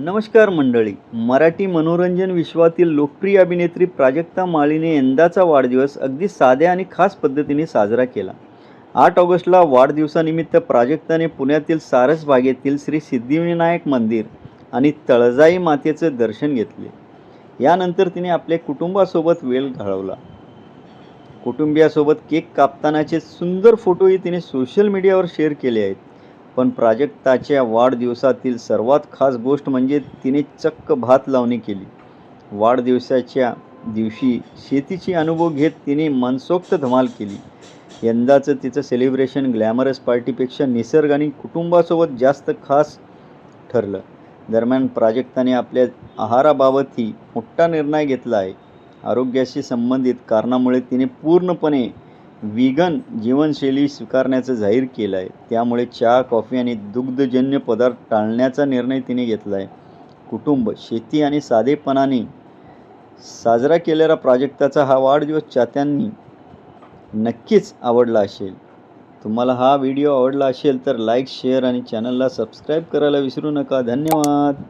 नमस्कार मंडळी. मराठी मनोरंजन विश्वातील लोकप्रिय अभिनेत्री प्राजक्ता माळीने यंदाचा वाढदिवस अगदी साध्या आणि खास पद्धतीने साजरा केला. 8 ऑगस्टला वाढदिवसानिमित्त प्राजक्ताने पुण्यातील सारसबागेतील श्री सिद्धिविनायक मंदिर आणि तळजाई मातेचं दर्शन घेतले. यानंतर तिने आपल्या कुटुंबासोबत वेळ घालवला. कुटुंबियासोबत केक कापतानाचे सुंदर फोटोही तिने सोशल मीडियावर शेअर केले आहेत. पण प्राजक्ताच्या वाढदिवसातील सर्वात खास गोष्ट म्हणजे तिने चक्क भात लावणी केली. वाढदिवसाच्या दिवशी शेतीची अनुभव घेत तिने मनसोक्त धमाल केली. यंदाचं तिचं सेलिब्रेशन ग्लॅमरस पार्टीपेक्षा निसर्ग आणि कुटुंबासोबत जास्त खास ठरलं. दरम्यान प्राजक्ताने आपल्या आहाराबाबतही मोठा निर्णय घेतला आहे. आरोग्याशी संबंधित कारणामुळे तिने पूर्णपणे व्हीगन जीवनशैली स्वीकारण्याचं जाहीर केलं आहे. त्यामुळे चहा, कॉफी आणि दुग्धजन्य पदार्थ टाळण्याचा निर्णय तिने घेतला आहे. कुटुंब, शेती आणि साधेपणाने साजरा केलेला प्राजक्ताचा हा वाढदिवस चाहत्यांनी नक्कीच आवडला असेल. तुम्हाला हा व्हिडिओ आवडला असेल तर लाईक, शेअर आणि चॅनलला सबस्क्राईब करायला विसरू नका. धन्यवाद.